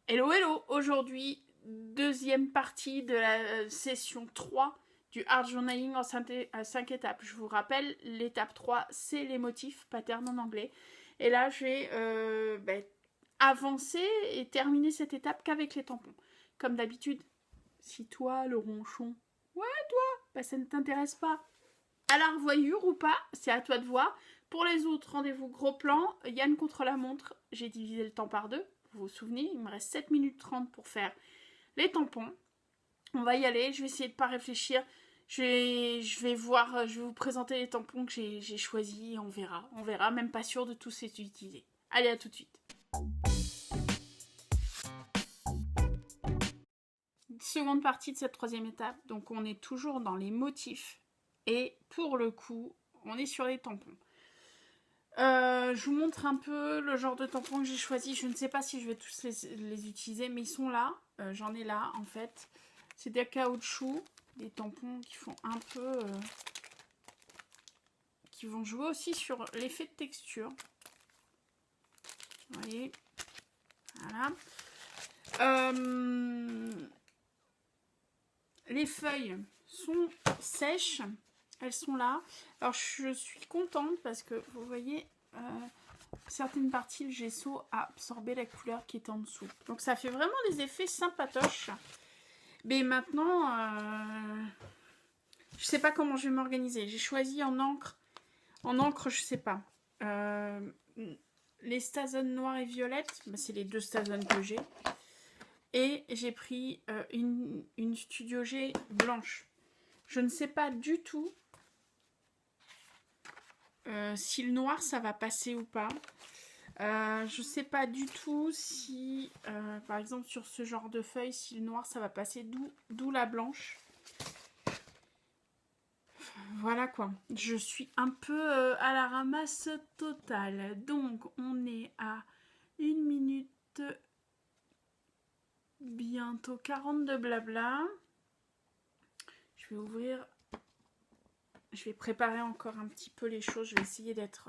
Hello hello, aujourd'hui deuxième partie de la session 3 du Art Journaling en 5 étapes. Je vous rappelle, l'étape 3 c'est les motifs, pattern en anglais. Et là j'ai avancé et terminé cette étape qu'avec les tampons. Comme d'habitude, si toi le ronchon, ça ne t'intéresse pas, à la revoyure ou pas, c'est à toi de voir. Pour les autres, rendez-vous gros plan, Yann contre la montre, j'ai divisé le temps par deux. Vous vous souvenez, il me reste 7 minutes 30 pour faire les tampons. On va y aller, je vais essayer de ne pas réfléchir. Je vais vous présenter les tampons que j'ai choisis et on verra. On verra, même pas sûr de tous les utiliser. Allez, à tout de suite. Seconde partie de cette troisième étape, donc on est toujours dans les motifs. Et pour le coup, on est sur les tampons. Je vous montre un peu le genre de tampons que j'ai choisi. Je ne sais pas si je vais tous les utiliser, mais ils sont là. J'en ai là, en fait. C'est des caoutchouc, des tampons qui font un peu... qui vont jouer aussi sur l'effet de texture. Vous voyez. Voilà. Les feuilles sont sèches. Elles sont là. Alors, je suis contente parce que, vous voyez, certaines parties, le gesso a absorbé la couleur qui est en dessous. Donc, ça fait vraiment des effets sympatoches. Mais maintenant, je sais pas comment je vais m'organiser. J'ai choisi en encre. En encre, je sais pas. Les Stazen noires et violettes, c'est les deux Stazen que j'ai. Et j'ai pris une Studio G blanche. Je ne sais pas du tout si le noir ça va passer ou pas. Je sais pas du tout si par exemple sur ce genre de feuille, si le noir ça va passer, d'où la blanche. Voilà quoi, je suis un peu à la ramasse totale. Donc on est à 1 minute bientôt 40 de blabla. Je vais ouvrir. Je vais préparer encore un petit peu les choses. Je vais essayer d'être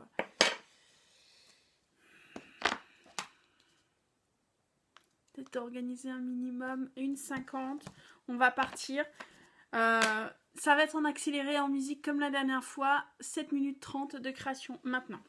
organisé un minimum. 1,50. On va partir. Ça va être en accéléré en musique comme la dernière fois. 7 minutes 30 de création maintenant.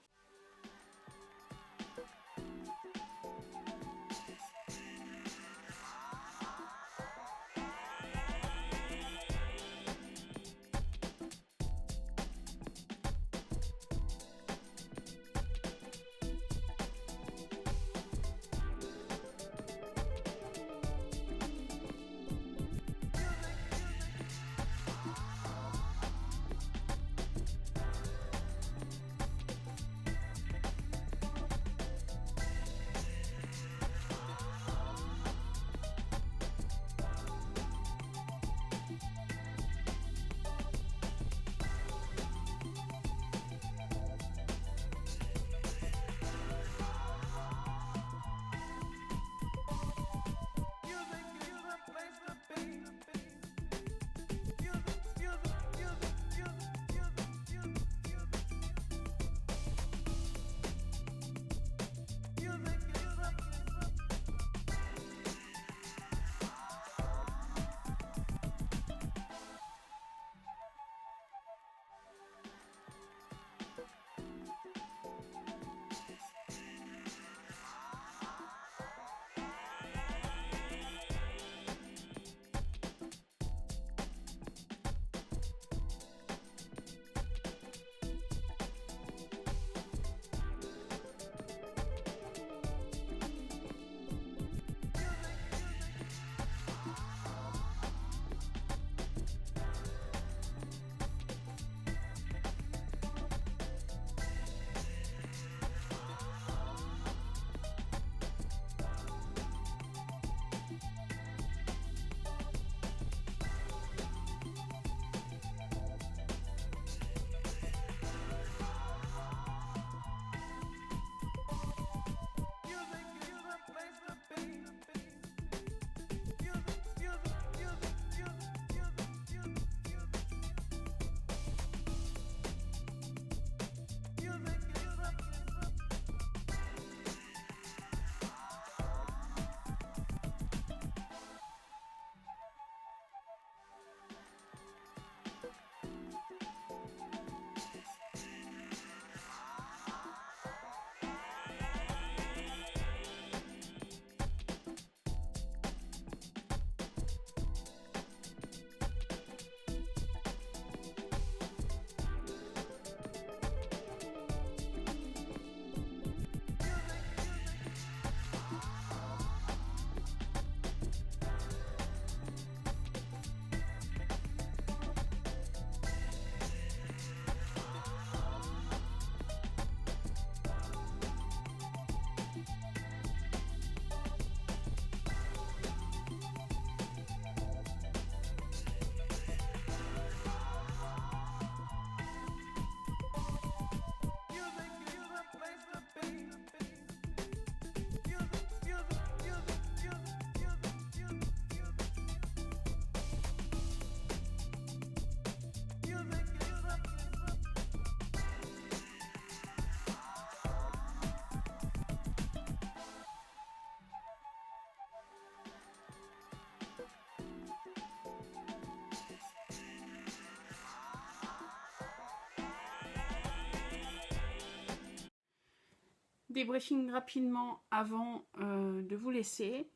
débriefing rapidement avant de vous laisser.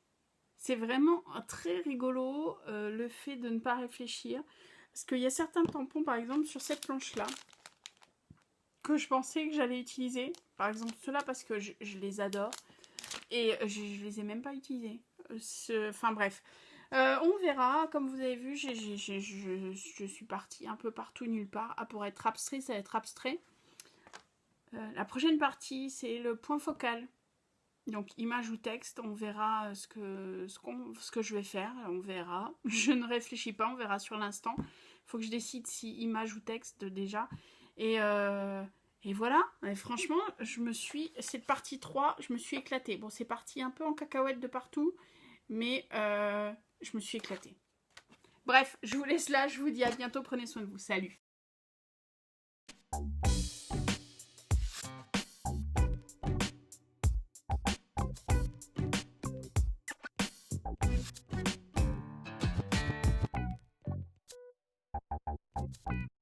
C'est vraiment très rigolo le fait de ne pas réfléchir. Parce qu'il y a certains tampons, par exemple, sur cette planche-là, que je pensais que j'allais utiliser. Par exemple, ceux-là, parce que je les adore. Et je les ai même pas utilisés. Enfin bref. On verra. Comme vous avez vu, je suis partie un peu partout, nulle part. Ah, pour être abstrait, ça va être abstrait. La prochaine partie, c'est le point focal. Donc, image ou texte, on verra ce que je vais faire. On verra. Je ne réfléchis pas, on verra sur l'instant. Il faut que je décide si image ou texte déjà. Et voilà. Et franchement, cette partie 3, je me suis éclatée. Bon, c'est parti un peu en cacahuète de partout. Mais je me suis éclatée. Bref, je vous laisse là. Je vous dis à bientôt. Prenez soin de vous. Salut.